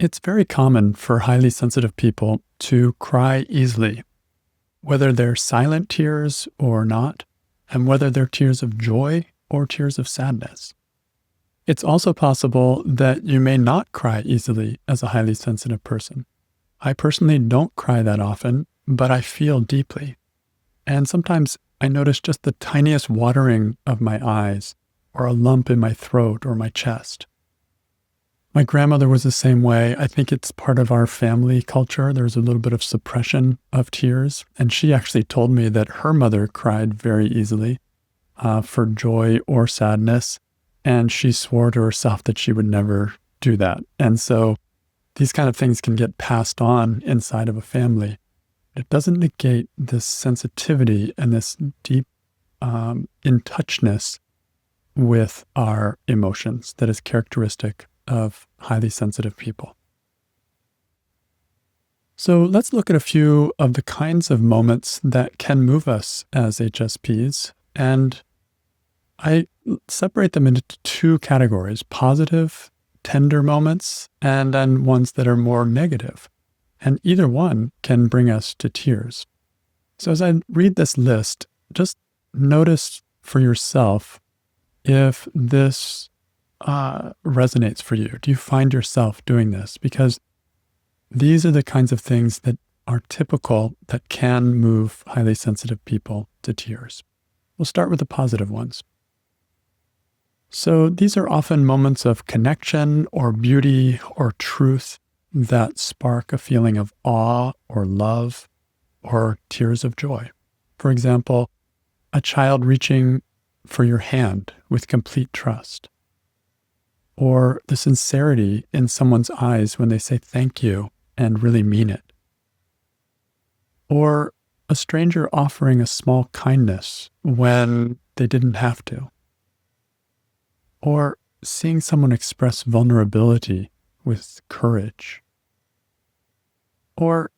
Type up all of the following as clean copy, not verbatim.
It's very common for highly sensitive people to cry easily, whether they're silent tears or not, and whether they're tears of joy or tears of sadness. It's also possible that you may not cry easily as a highly sensitive person. I personally don't cry that often, but I feel deeply. And sometimes I notice just the tiniest watering of my eyes, or a lump in my throat or my chest. My grandmother was the same way. I think it's part of our family culture. There's a little bit of suppression of tears. And she actually told me that her mother cried very easily for joy or sadness. And she swore to herself that she would never do that. And so these kind of things can get passed on inside of a family. It doesn't negate this sensitivity and this deep in touchness with our emotions that is characteristic of highly sensitive people. So let's look at a few of the kinds of moments that can move us as HSPs. And I separate them into two categories: positive, tender moments, and then ones that are more negative. And either one can bring us to tears. So as I read this list, just notice for yourself if this resonates for you. Do you find yourself doing this? Because these are the kinds of things that are typical that can move highly sensitive people to tears. We'll start with the positive ones. So these are often moments of connection or beauty or truth that spark a feeling of awe or love or tears of joy. For example, a child reaching for your hand with complete trust, or the sincerity in someone's eyes when they say thank you and really mean it, or a stranger offering a small kindness when they didn't have to, or seeing someone express vulnerability with courage, or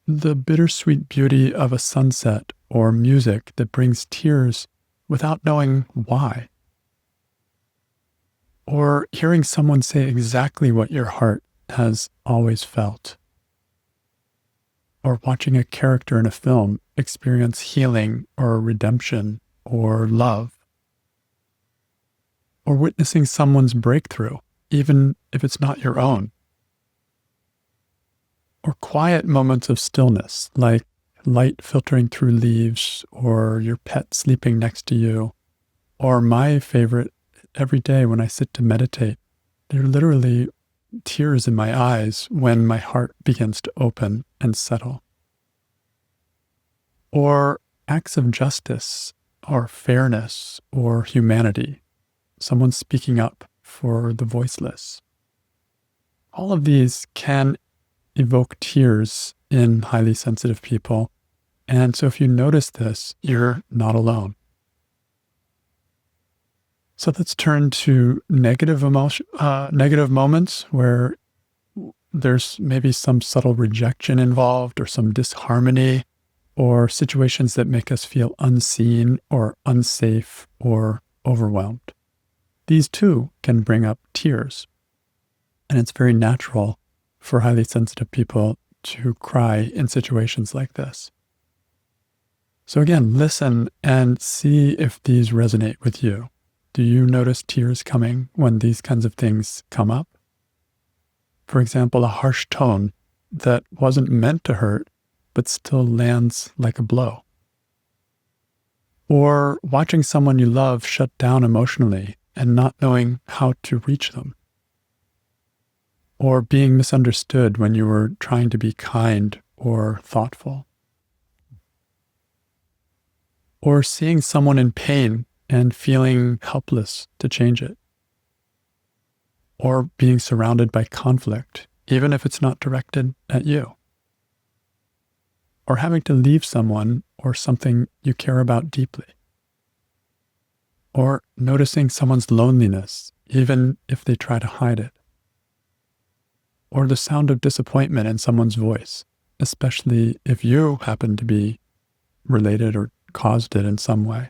the bittersweet beauty of a sunset or music that brings tears without knowing why, or hearing someone say exactly what your heart has always felt, or watching a character in a film experience healing or redemption or love, or witnessing someone's breakthrough, even if it's not your own, or quiet moments of stillness, like light filtering through leaves, or your pet sleeping next to you, or my favorite, every day when I sit to meditate, there are literally tears in my eyes when my heart begins to open and settle. Or acts of justice, or fairness, or humanity, someone speaking up for the voiceless. All of these can evoke tears in highly sensitive people. And so if you notice this, you're not alone. So let's turn to negative moments where there's maybe some subtle rejection involved or some disharmony, or situations that make us feel unseen or unsafe or overwhelmed. These too can bring up tears. And it's very natural for highly sensitive people to cry in situations like this. So again, listen and see if these resonate with you. Do you notice tears coming when these kinds of things come up? For example, a harsh tone that wasn't meant to hurt, but still lands like a blow. Or watching someone you love shut down emotionally and not knowing how to reach them. Or being misunderstood when you were trying to be kind or thoughtful. Or seeing someone in pain and feeling helpless to change it. Or being surrounded by conflict, even if it's not directed at you. Or having to leave someone or something you care about deeply. Or noticing someone's loneliness, even if they try to hide it. Or the sound of disappointment in someone's voice, especially if you happen to be related or caused it in some way.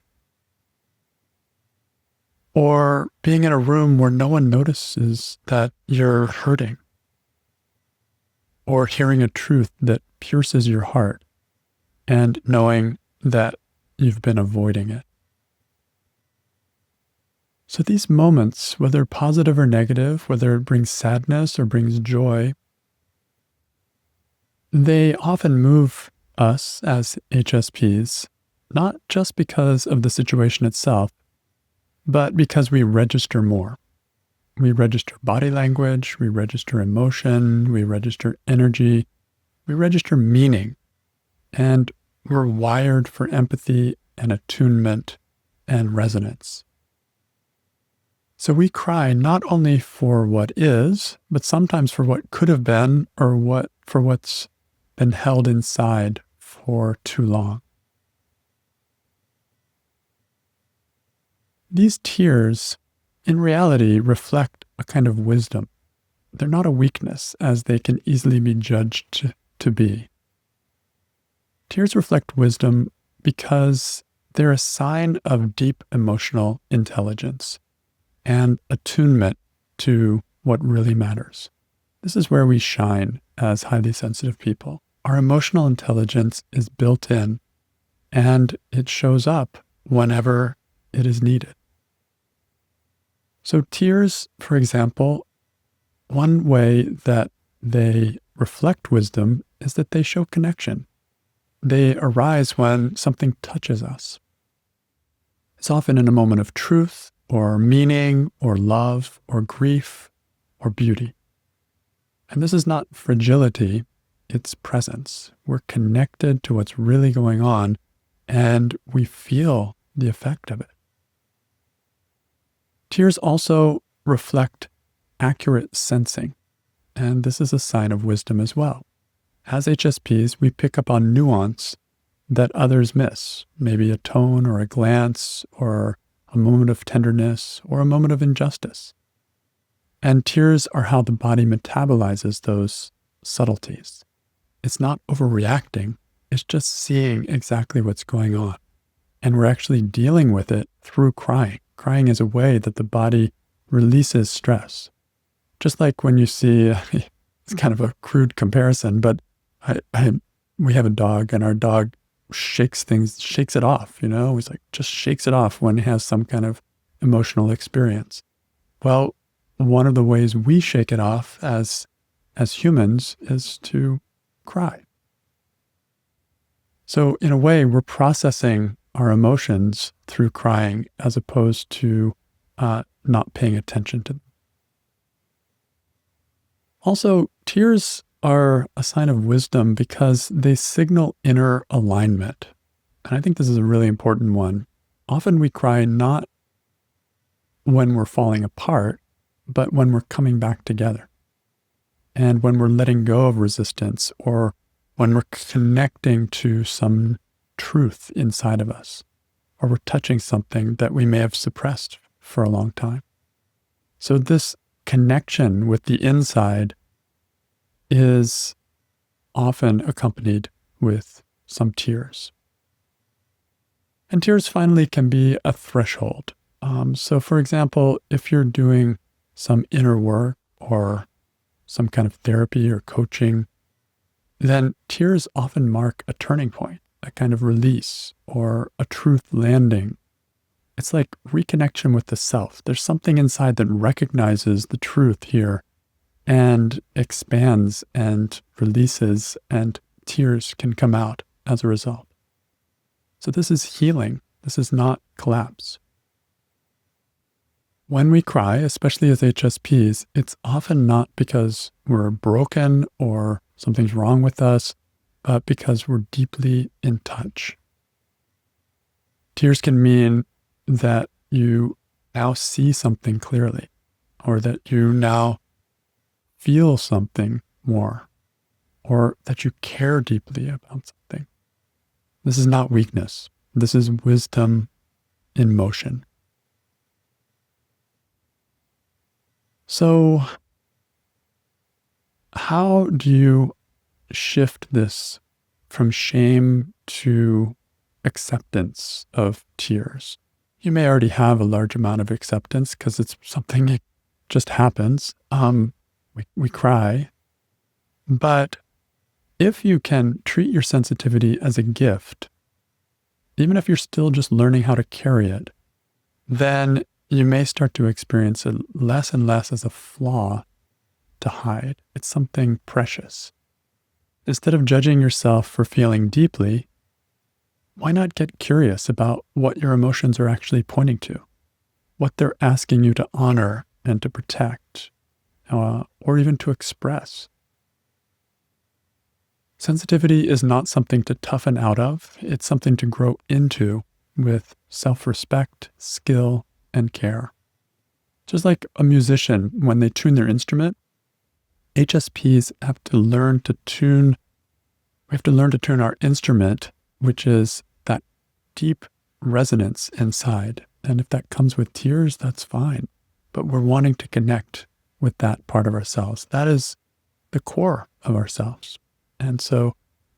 Or being in a room where no one notices that you're hurting. or hearing a truth that pierces your heart and knowing that you've been avoiding it. So these moments, whether positive or negative, whether it brings sadness or brings joy, they often move us as HSPs, not just because of the situation itself, but because we register more. We register body language, we register emotion, we register energy, we register meaning, and we're wired for empathy and attunement and resonance. So we cry not only for what is, but sometimes for what could have been or for what's been held inside for too long. These tears, in reality, reflect a kind of wisdom. They're not a weakness, as they can easily be judged to be. Tears reflect wisdom because they're a sign of deep emotional intelligence and attunement to what really matters. This is where we shine as highly sensitive people. Our emotional intelligence is built in, and it shows up whenever it is needed. So tears, for example, one way that they reflect wisdom is that they show connection. They arise when something touches us. It's often in a moment of truth or meaning or love or grief or beauty. And this is not fragility, it's presence. We're connected to what's really going on and we feel the effect of it. Tears also reflect accurate sensing, and this is a sign of wisdom as well. As HSPs, we pick up on nuance that others miss, maybe a tone or a glance or a moment of tenderness or a moment of injustice. And tears are how the body metabolizes those subtleties. It's not overreacting, it's just seeing exactly what's going on. And we're actually dealing with it through crying. Crying is a way that the body releases stress. Just like when you see, it's kind of a crude comparison, but we have a dog and our dog shakes it off, he's like, just shakes it off when he has some kind of emotional experience. Well, one of the ways we shake it off as humans is to cry. So in a way, we're processing our emotions through crying as opposed to not paying attention to them. Also, tears are a sign of wisdom because they signal inner alignment. And I think this is a really important one. Often we cry not when we're falling apart, but when we're coming back together. And when we're letting go of resistance or when we're connecting to some truth inside of us, or we're touching something that we may have suppressed for a long time. So this connection with the inside is often accompanied with some tears. And tears finally can be a threshold. So for example, if you're doing some inner work or some kind of therapy or coaching, then tears often mark a turning point, a kind of release or a truth landing. It's like reconnection with the self. There's something inside that recognizes the truth here and expands and releases, and tears can come out as a result. So this is healing. This is not collapse. When we cry, especially as HSPs, it's often not because we're broken or something's wrong with us, but because we're deeply in touch. Tears can mean that you now see something clearly, or that you now feel something more, or that you care deeply about something. This is not weakness. This is wisdom in motion. So, how do you shift this from shame to acceptance of tears? You may already have a large amount of acceptance because it's something that just happens. We cry, but if you can treat your sensitivity as a gift, even if you're still just learning how to carry it, then you may start to experience it less and less as a flaw to hide. It's something precious. Instead of judging yourself for feeling deeply, why not get curious about what your emotions are actually pointing to, what they're asking you to honor and to protect, or even to express? Sensitivity is not something to toughen out of. It's something to grow into with self-respect, skill, and care. Just like a musician, when they tune their instrument, HSPs have to learn to tune. We have to learn to tune our instrument, which is that deep resonance inside. And if that comes with tears, that's fine. But we're wanting to connect with that part of ourselves. That is the core of ourselves. And so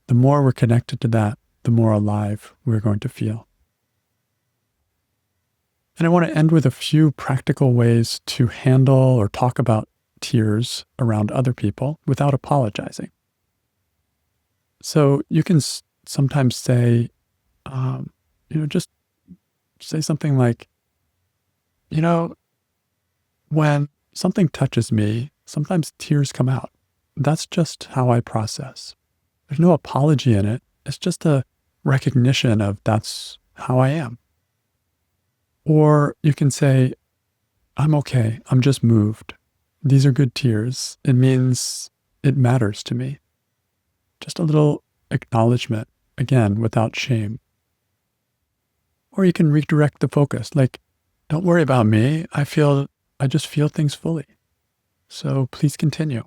the more we're connected to that, the more alive we're going to feel. And I want to end with a few practical ways to handle or talk about tears around other people without apologizing. So you can sometimes say, just say something like, when something touches me, sometimes tears come out. That's just how I process. There's no apology in it. It's just a recognition of that's how I am. Or you can say, I'm okay. I'm just moved. These are good tears. It means it matters to me. Just a little acknowledgement, again, without shame. Or you can redirect the focus. Like, don't worry about me. I just feel things fully. So please continue.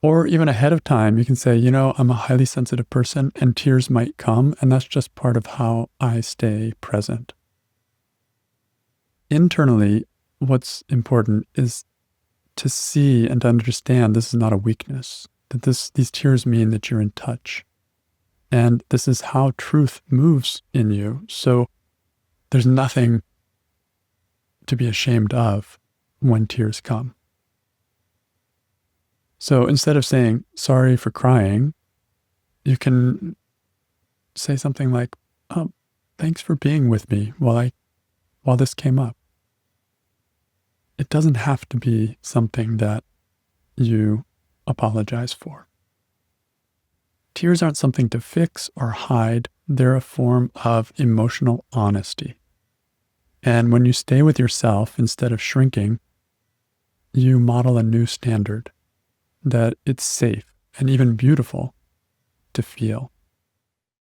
Or even ahead of time, you can say, I'm a highly sensitive person and tears might come, and that's just part of how I stay present. Internally, what's important is to see and to understand this is not a weakness, that these tears mean that you're in touch. And this is how truth moves in you. So there's nothing to be ashamed of when tears come. So instead of saying, sorry for crying, you can say something like, oh, thanks for being with me while this came up. It doesn't have to be something that you apologize for. Tears aren't something to fix or hide. They're a form of emotional honesty. And when you stay with yourself instead of shrinking, you model a new standard that it's safe and even beautiful to feel.